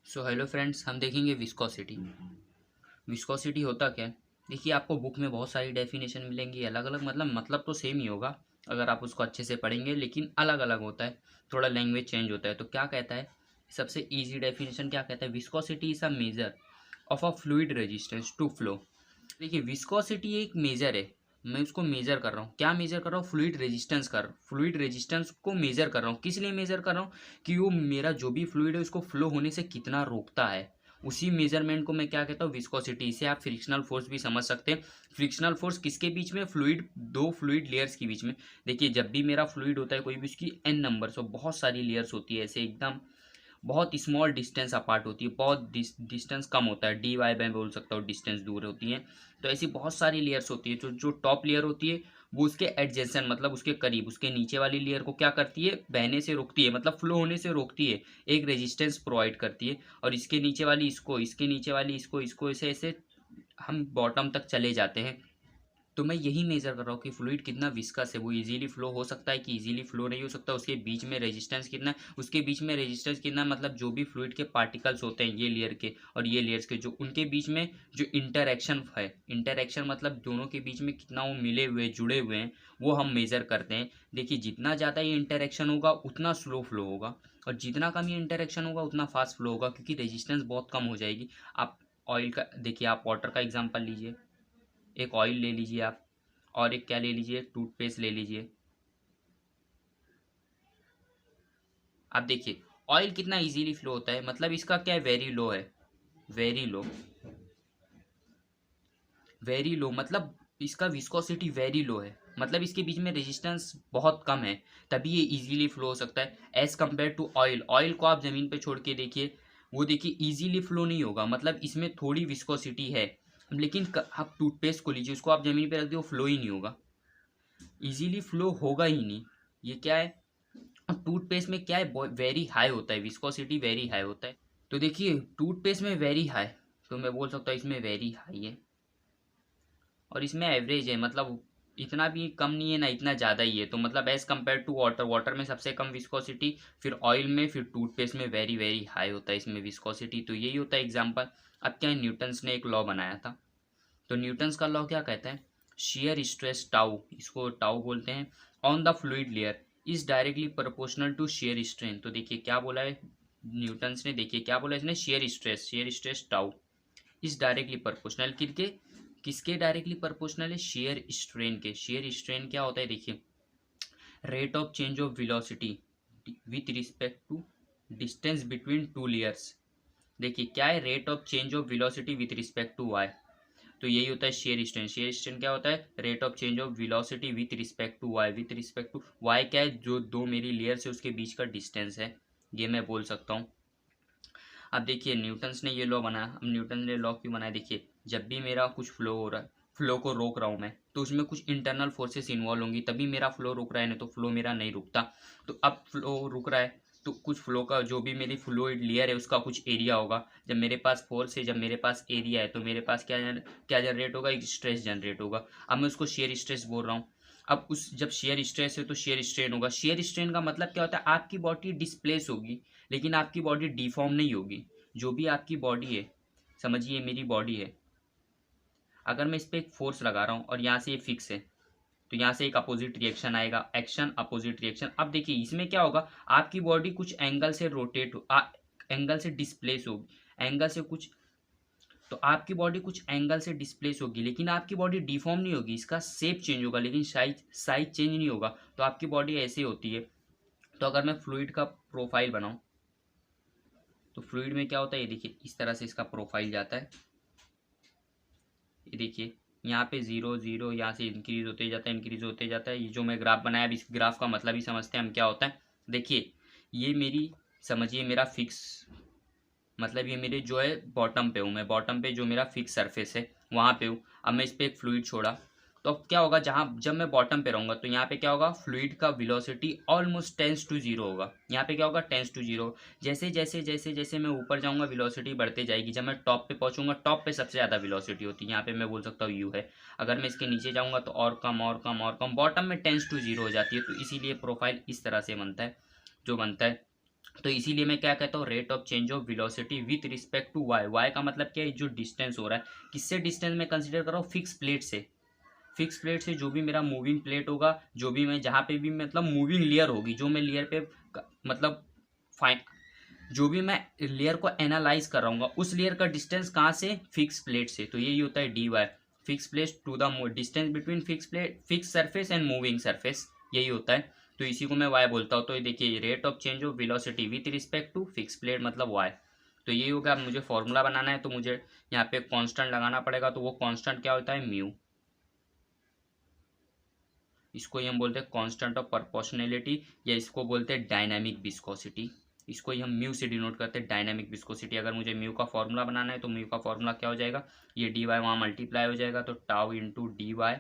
So hello friends, हम देखेंगे viscosity. Viscosity होता क्या है? देखिए, आपको बुक में बहुत सारी डेफिनेशन मिलेंगी अलग अलग, मतलब तो सेम ही होगा अगर आप उसको अच्छे से पढ़ेंगे, लेकिन अलग अलग होता है, थोड़ा लैंग्वेज चेंज होता है। तो क्या कहता है, सबसे इजी डेफिनेशन क्या कहता है? Viscosity is a measure of a fluid resistance to flow. देखिए, विस्कोसिटी एक मेजर है। मैं उसको मेजर कर रहा हूँ। क्या मेजर कर रहा हूँ? फ्लूइड रेजिस्टेंस फ्लूइड रेजिस्टेंस को मेजर कर रहा हूँ। किस लिए मेजर कर रहा हूँ? कि वो मेरा जो भी फ्लूइड है उसको फ्लो होने से कितना रोकता है। उसी मेजरमेंट को मैं क्या कहता हूँ? विस्कोसिटी। इसे आप फ्रिक्शनल फोर्स भी समझ सकते हैं। फ्रिक्शनल फोर्स किसके बीच में? दो फ्लूइड लेयर्स के बीच में। देखिए, जब भी मेरा फ्लूइड होता है कोई भी, उसकी एन नंबर सो बहुत सारी लेयर्स होती है, ऐसे एकदम बहुत स्मॉल डिस्टेंस अपार्ट होती है, बहुत डिस्टेंस कम होता है, डी वाई मैं बोल सकता हूँ, डिस्टेंस दूर होती है। तो ऐसी बहुत सारी लेयर्स होती है। जो जो टॉप लेयर होती है वो उसके एडजेसेंट, मतलब उसके करीब, उसके नीचे वाली लेयर को क्या करती है? बहने से रोकती है, मतलब फ्लो होने से रोकती है, एक रेजिस्टेंस प्रोवाइड करती है। और इसके नीचे वाली इसको, इसके नीचे वाली इसको, इसको ऐसे ऐसे हम बॉटम तक चले जाते हैं। तो मैं यही मेजर कर रहा हूँ कि फ्लूइड कितना विस्कस है, वो इजीली फ्लो हो सकता है कि इजीली फ्लो नहीं हो सकता, उसके बीच में रेजिस्टेंस कितना है, उसके बीच में रेजिस्टेंस कितना है, मतलब जो भी फ्लूइड के पार्टिकल्स होते हैं, ये लेयर के और ये लेयर्स के, जो उनके बीच में जो इंटरैक्शन है, इंटरैक्शन मतलब दोनों के बीच में कितना वो मिले हुए, जुड़े हुए हैं, वो हम मेजर करते हैं। देखिए, जितना ज़्यादा ये इंटरैक्शन होगा उतना स्लो फ्लो होगा, और जितना कम ये इंटरैक्शन होगा उतना फास्ट फ्लो होगा, क्योंकि रेजिस्टेंस बहुत कम हो जाएगी। आप ऑयल का देखिए, आप वाटर का एग्जाम्पल लीजिए, एक ऑयल ले लीजिए आप, और एक क्या ले लीजिए, टूथपेस्ट ले लीजिए। आप देखिए, ऑयल कितना इजीली फ्लो होता है, मतलब इसका क्या है? वेरी लो है, वेरी लो, वेरी लो, मतलब इसका विस्कोसिटी वेरी लो है, मतलब इसके बीच में रेजिस्टेंस बहुत कम है, तभी ये इजीली फ्लो हो सकता है as compare to oil. Oil को आप ज़मीन पे छोड़ के देखिए, वो देखिए इजीली फ्लो नहीं होगा, मतलब इसमें थोड़ी विस्कोसिटी है। लेकिन आप टूथपेस्ट को लीजिए, उसको आप ज़मीन पे रख दिए, वो फ्लो ही नहीं होगा, इजीली फ्लो होगा ही नहीं। ये क्या है? अब टूथपेस्ट में क्या है? वेरी हाई होता है, विस्कोसिटी वेरी हाई होता है। तो देखिए, टूथपेस्ट में वेरी हाई, तो मैं बोल सकता हूँ इसमें वेरी हाई है, और इसमें एवरेज है, मतलब इतना भी कम नहीं है ना इतना ज़्यादा ही है। तो मतलब as compare to water, water में सबसे कम विस्कोसिटी, फिर ऑयल में, फिर टूथपेस्ट में वेरी वेरी हाई होता है इसमें विस्कोसिटी। तो यही होता है एग्जाम्पल। अब क्या है, न्यूटन्स ने एक लॉ बनाया था। तो न्यूटन्स का लॉ क्या कहता है? शेयर स्ट्रेस टाउ, इसको टाउ बोलते हैं, on the fluid layer is directly proportional to shear strain. तो देखिए क्या बोला है न्यूटन्स ने, देखिए क्या बोला इसने, shear stress tau is directly proportional किसके, किसके डायरेक्टली प्रोपोर्शनल है? शेयर स्ट्रेन के। शेयर स्ट्रेन क्या होता है? देखिए, rate of change of velocity with respect to distance between two layers. देखिए क्या है? Rate of change of velocity with respect to y. तो यही होता है शेयर स्ट्रेन। शेयर स्ट्रेन क्या होता है? Rate of change of velocity with respect to y. With respect to y क्या है? जो दो मेरी लेयर्स है उसके बीच का डिस्टेंस है, ये मैं बोल सकता हूँ। अब देखिए, न्यूटन्स ने ये लॉ बनाया। अब न्यूटन ने लॉ क्यों बनाया? देखिए, जब भी मेरा कुछ फ्लो हो रहा है, फ्लो को रोक रहा हूँ मैं, तो उसमें कुछ इंटरनल फोर्सेस इन्वॉल्व होंगी, तभी मेरा फ्लो रुक रहा है, नहीं तो फ्लो मेरा नहीं रुकता। तो अब फ्लो रुक रहा है, तो कुछ फ्लो का जो भी मेरी फ्लूइड लेयर है उसका कुछ एरिया होगा। जब मेरे पास फोर्स है, जब मेरे पास एरिया है, तो मेरे पास क्या जनरेट होगा? एक स्ट्रेस जनरेट होगा। अब मैं उसको शेयर स्ट्रेस बोल रहा हूँ। अब उस जब शेयर स्ट्रेस है तो शेयर स्ट्रेन होगा। शेयर स्ट्रेन का मतलब क्या होता है? आपकी बॉडी डिस्प्लेस होगी, लेकिन आपकी बॉडी डिफॉर्म नहीं होगी। जो भी आपकी बॉडी है, समझिए मेरी बॉडी है, अगर मैं इस पर एक फोर्स लगा रहा हूँ और यहाँ से ये फिक्स है, तो यहाँ से एक अपोजिट रिएक्शन आएगा, एक्शन अपोजिट रिएक्शन। अब देखिए इसमें क्या होगा, आपकी बॉडी कुछ एंगल से रोटेट एंगल से डिस्प्लेस होगी, एंगल से कुछ, तो आपकी बॉडी कुछ एंगल से डिस्प्लेस होगी, लेकिन आपकी बॉडी डिफॉर्म नहीं होगी, इसका शेप चेंज होगा, लेकिन साइज साइज चेंज नहीं होगा। तो आपकी बॉडी ऐसे होती है। तो अगर मैं फ्लूइड का प्रोफाइल बनाऊं, तो फ्लूइड में क्या होता है? ये देखिए, इस तरह से इसका प्रोफाइल जाता है। ये देखिए, यहाँ पे जीरो जीरो, यहाँ से इंक्रीज होते जाता है, इंक्रीज होते जाता है। ये जो मैं ग्राफ बनाया, अब इस ग्राफ का मतलब ही समझते हैं हम क्या होता है। देखिए, ये मेरी, समझिए मेरा फिक्स, मतलब ये मेरे जो है बॉटम पे हूँ मैं, बॉटम पे जो मेरा फिक्स सरफेस है वहाँ पे हूँ। अब मैं इस पर एक फ्लूइड छोड़ा, तो अब क्या होगा, जहाँ जब मैं बॉटम पे रहूँगा तो यहाँ पे क्या होगा? फ्लूइड का velocity almost tends to zero होगा। यहाँ पे क्या होगा? Tends to zero. जैसे जैसे जैसे जैसे मैं ऊपर जाऊँगा वेलोसिटी बढ़ते जाएगी, जब मैं टॉप पे पहुँचूंगा, टॉप पे सबसे ज़्यादा वेलोसिटी होती है, यहाँ पे मैं बोल सकता हूँ यू है। अगर मैं इसके नीचे जाऊँगा तो और कम और कम और कम, बॉटम में टेंस टू जीरो हो जाती है। तो इसीलिए प्रोफाइल इस तरह से बनता है, जो बनता है। तो इसीलिए मैं क्या कहता हूँ, rate of change of velocity with respect to y. Y का मतलब क्या है, जो डिस्टेंस हो रहा है, किससे डिस्टेंस मैं कंसिडर कर रहा हूँ, फिक्स प्लेट से। फिक्स प्लेट से जो भी मेरा मूविंग प्लेट होगा, जो भी मैं जहाँ पे भी मतलब मूविंग लेयर होगी, जो मैं लेयर पे मतलब फाइन, जो भी मैं लेयर को एनालाइज कर रहा हूँ उस लेयर का डिस्टेंस कहाँ से, फिक्स प्लेट से। तो यही होता है D Y, fix plate to the distance between fix plate, fix surface and moving surface, यही होता है। तो इसी को मैं वाई बोलता हूँ। तो ये देखिए, rate of change of velocity with respect to fix plate मतलब वाई। तो यही होगा। अब मुझे फॉर्मूला बनाना है, तो मुझे यहाँ पे कांस्टेंट लगाना पड़ेगा। तो वो कांस्टेंट क्या होता है, म्यू। इसको ही हम बोलते हैं कांस्टेंट ऑफ प्रोपोर्शनैलिटी, या इसको बोलते हैं डायनामिक विस्कोसिटी। इसको ही हम म्यू से डिनोट करते हैं, डायनामिक विस्कोसिटी। अगर मुझे म्यू का फॉर्मूला बनाना है, तो म्यू का फॉर्मूला क्या हो जाएगा, ये डी वाई वहाँ मल्टीप्लाई हो जाएगा, तो tau into d y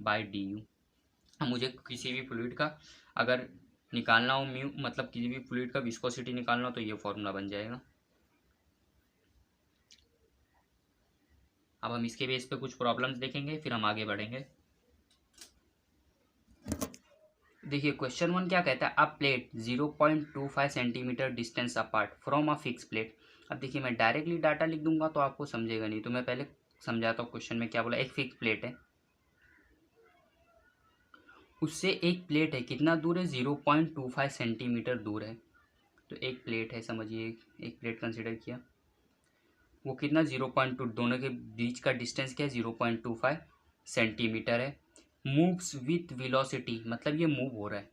by d u. अब मुझे किसी भी फ्लूइड का अगर निकालना हो म्यू, मतलब किसी भी फ्लूइड का विस्कोसिटी निकालना हो, तो ये फॉर्मूला बन जाएगा। अब हम इसके बेस पे कुछ प्रॉब्लम्स देखेंगे, फिर हम आगे बढ़ेंगे। देखिए क्वेश्चन 1 क्या कहता है, अ plate 0.25 centimetre distance apart from a fix plate. अब देखिए, मैं डायरेक्टली डाटा लिख दूंगा तो आपको समझेगा नहीं, तो मैं पहले समझाता हूँ। क्वेश्चन में क्या बोला, एक फिक्स प्लेट है, उससे एक प्लेट है, कितना दूर है, 0.25 सेंटीमीटर दूर है। तो एक प्लेट है, समझिए एक प्लेट कंसिडर किया, वो कितना 0.2, दोनों के बीच का डिस्टेंस क्या है, 0.25 सेंटीमीटर है। मूव्स विथ वेलोसिटी, मतलब ये मूव हो रहा है,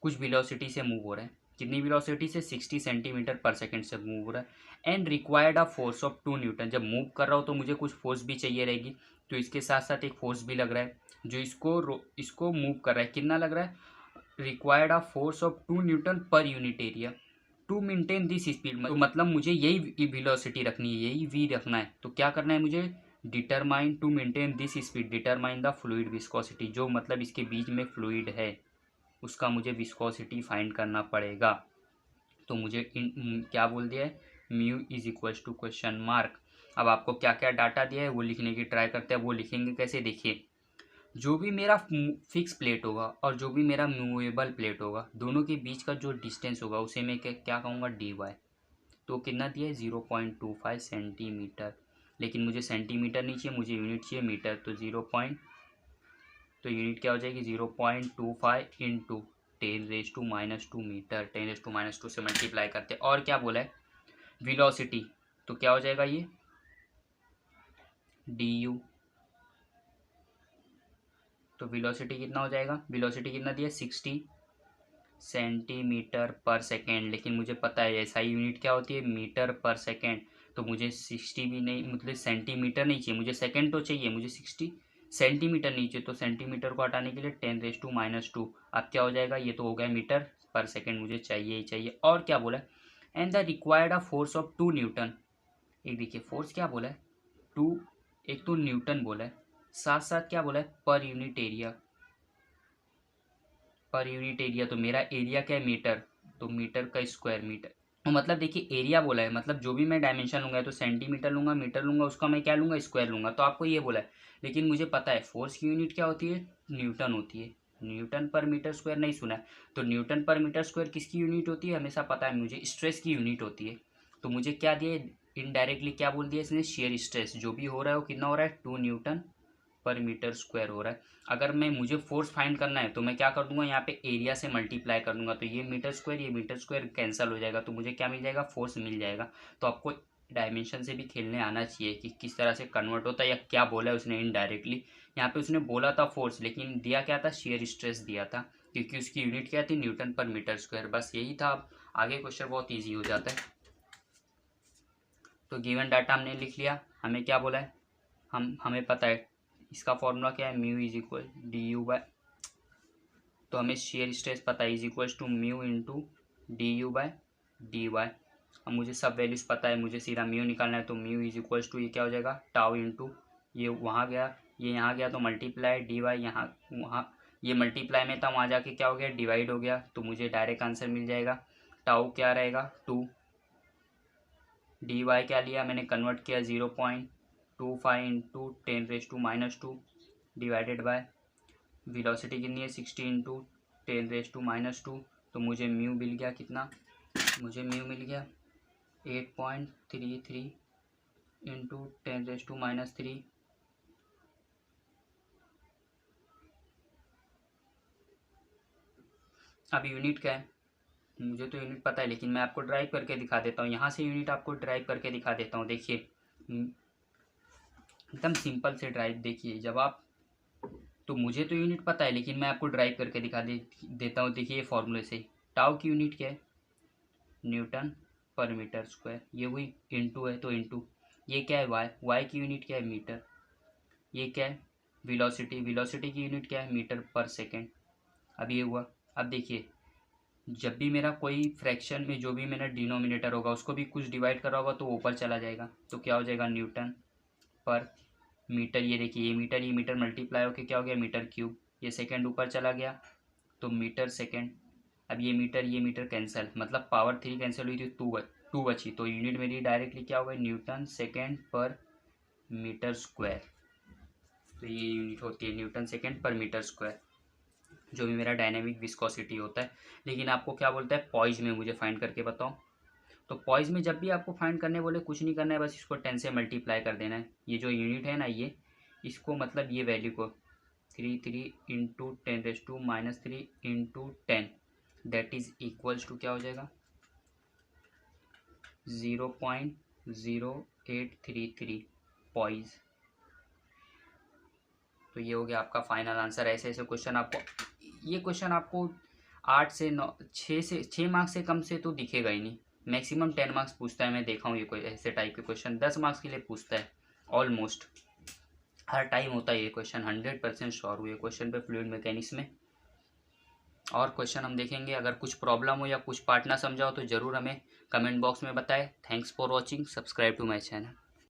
कुछ वेलोसिटी से मूव हो रहा है। कितनी वेलोसिटी से, 60 सेंटीमीटर पर सेकंड से मूव हो रहा है। And required a force of 2 Newton. जब मूव कर रहा हो तो मुझे कुछ फोर्स भी चाहिए रहेगी, तो इसके साथ साथ एक फोर्स भी लग रहा है जो इसको मूव कर रहा है। कितना लग रहा है, required a force of 2 newton per unit area to maintain this speed. तो मतलब मुझे यही वेलोसिटी रखनी है, यही वी रखना है। तो क्या करना है मुझे, determine to maintain this speed, determine the fluid viscosity, जो मतलब इसके बीच में फ्लूइड है उसका मुझे विस्कोसिटी फाइंड करना पड़ेगा। तो मुझे क्या बोल दिया है, mu is equals to question mark. अब आपको क्या क्या डाटा दिया है वो लिखने की ट्राई करते हैं। वो लिखेंगे कैसे, देखिए, जो भी मेरा फिक्स प्लेट होगा और जो भी मेरा मूवेबल प्लेट होगा, दोनों के बीच का जो डिस्टेंस होगा उसे मैं क्या कहूँगा, डी वाई। तो कितना दिया है, 0.25 सेंटीमीटर। लेकिन मुझे सेंटीमीटर नहीं चाहिए, मुझे यूनिट चाहिए मीटर। तो तो यूनिट क्या हो जाएगी, 0.25 इंटू 10⁻² मीटर। 10⁻² से मल्टीप्लाई करते हैं। और क्या बोला है, वेलोसिटी, तो क्या हो जाएगा ये, डी यू। तो वेलोसिटी कितना हो जाएगा, वेलोसिटी कितना दिया, 60 सेंटीमीटर पर सेकेंड। लेकिन मुझे पता है ऐसा ही यूनिट क्या होती है, मीटर पर सेकेंड। तो मुझे 60 भी नहीं, मतलब सेंटीमीटर नहीं चाहिए मुझे, सेकेंड तो चाहिए मुझे, 60 सेंटीमीटर नहीं चाहिए। तो सेंटीमीटर को हटाने के लिए 10⁻²। अब क्या हो जाएगा, ये तो हो गया मीटर पर सेकेंड, मुझे चाहिए ही चाहिए। और क्या बोला है, and the required a force of 2 Newton. एक देखिए फोर्स क्या बोला है, 2, एक तो न्यूटन बोला है, साथ साथ क्या बोला है, पर यूनिट एरिया। पर यूनिट एरिया, तो मेरा एरिया क्या है, मीटर, तो मीटर का स्क्वायर मीटर। तो मतलब देखिए, एरिया बोला है, मतलब जो भी मैं डायमेंशन लूंगा, तो सेंटीमीटर लूंगा, मीटर लूंगा, उसका मैं क्या लूंगा, स्क्वायर लूंगा। तो आपको ये बोला है। लेकिन मुझे पता है फोर्स की यूनिट क्या होती है, न्यूटन होती है। न्यूटन पर मीटर स्क्वायर नहीं सुना है। तो न्यूटन पर मीटर स्क्वायर किसकी यूनिट होती है, हमेशा पता है मुझे, स्ट्रेस की यूनिट होती है। तो मुझे क्या दिया, इनडायरेक्टली क्या बोल दिया इसने, शेयर स्ट्रेस जो भी हो रहा है वो कितना हो रहा है, 2 न्यूटन पर मीटर स्क्वायर हो रहा है। अगर मैं मुझे फोर्स फाइंड करना है तो मैं क्या कर दूंगा, यहाँ पे एरिया से मल्टीप्लाई कर दूंगा। तो ये मीटर स्क्वायर कैंसिल हो जाएगा, तो मुझे क्या मिल जाएगा, फोर्स मिल जाएगा। तो आपको डायमेंशन से भी खेलने आना चाहिए कि किस तरह से कन्वर्ट होता है, या क्या बोला है उसने इनडायरेक्टली। यहाँ पे उसने बोला था फोर्स, लेकिन दिया क्या था, शेयर स्ट्रेस दिया था, क्योंकि उसकी यूनिट क्या थी, न्यूटन पर मीटर स्क्वायर। बस यही था। अब आगे क्वेश्चन बहुत ईजी हो जाता है। तो गिवन डाटा हमने लिख लिया, हमें क्या बोला है, हमें पता है इसका फॉर्मूला क्या है, mu is equal d u by, तो हमें शेयर स्ट्रेस पता है, is equal to mu into d u by d y. अब मुझे सब वैल्यूज़ पता है, मुझे सीधा म्यू निकालना है। तो म्यू इज इक्वल टू ये क्या हो जाएगा, टाउ इंटू, ये वहाँ गया, ये यहाँ गया, तो मल्टीप्लाई डी वाई, यहाँ वहाँ, ये मल्टीप्लाई में था, वहाँ जाके क्या हो गया, डिवाइड हो गया। तो मुझे डायरेक्ट आंसर मिल जाएगा। टाउ क्या रहेगा, 2, डी वाई क्या लिया मैंने, कन्वर्ट किया, 0.25 इंटू 10⁻² डिवाइडेड बाय, वेलोसिटी कितनी है, 60 इंटू 10⁻²। तो मुझे म्यू मिल गया कितना, मुझे म्यू मिल गया 8.33 इंटू 10⁻³ अब यूनिट क्या है, मुझे तो यूनिट पता है, लेकिन मैं आपको ड्राइव करके दिखा देता हूँ। यहाँ से यूनिट आपको ड्राइव करके दिखा देता हूँ। देखिए एकदम सिंपल से ड्राइव। देखिए जब आप, तो मुझे तो यूनिट पता है, लेकिन मैं आपको ड्राइव करके दिखा देता हूँ। देखिए फॉर्मूले से टाउ की यूनिट क्या है, न्यूटन पर मीटर स्क्वायर। ये हुई इंटू है तो इंटू, ये क्या है वाई की यूनिट क्या है, मीटर। ये क्या है, वेलोसिटी की यूनिट क्या है, मीटर पर सेकेंड। अब ये हुआ। अब देखिए जब भी मेरा कोई फ्रैक्शन में जो भी मेरा डिनोमिनेटर होगा उसको भी कुछ डिवाइड कर रहा होगा तो ऊपर चला जाएगा, तो क्या हो जाएगा, न्यूटन पर मीटर। ये देखिए ये मीटर मल्टीप्लाई होकर क्या हो गया, मीटर क्यूब। ये सेकंड ऊपर चला गया तो मीटर सेकंड। अब ये मीटर कैंसिल, मतलब पावर 3 कैंसिल हुई थी, टू बची, तो यूनिट मेरी डायरेक्टली क्या हो गई, न्यूटन सेकेंड पर मीटर स्क्वायर। तो ये यूनिट होती है न्यूटन सेकेंड पर मीटर स्क्वायर, जो भी मेरा डायनेमिक विस्कोसिटी होता है। लेकिन आपको क्या बोलता है, पॉइज में मुझे फाइंड करके बताओ। तो पॉइज में जब भी आपको फाइंड करने बोले कुछ नहीं करना है, बस इसको 10 से मल्टीप्लाई कर देना है। ये जो यूनिट है ना, ये इसको मतलब ये वैल्यू को 3 into 10⁻³ into 10, that is equals to क्या हो जाएगा, 0.0833 पॉइज। तो ये हो गया आपका फाइनल आंसर। ऐसे ऐसे क्वेश्चन आपको, ये क्वेश्चन आपको 8 से 9, 6 मार्क्स से कम से तो दिखेगा ही नहीं। मैक्सिमम 10 मार्क्स पूछता है, मैं देखा हूँ ये कोई ऐसे टाइप के क्वेश्चन 10 मार्क्स के लिए पूछता है ऑलमोस्ट। हर टाइम होता है ये क्वेश्चन, 100% श्योर हुए क्वेश्चन पे फ्लूइड मैकेनिक्स में। और क्वेश्चन हम देखेंगे। अगर कुछ प्रॉब्लम हो या कुछ पार्ट ना समझा हो तो ज़रूर हमें कमेंट बॉक्स में बताएं। Thanks for watching, subscribe to my channel.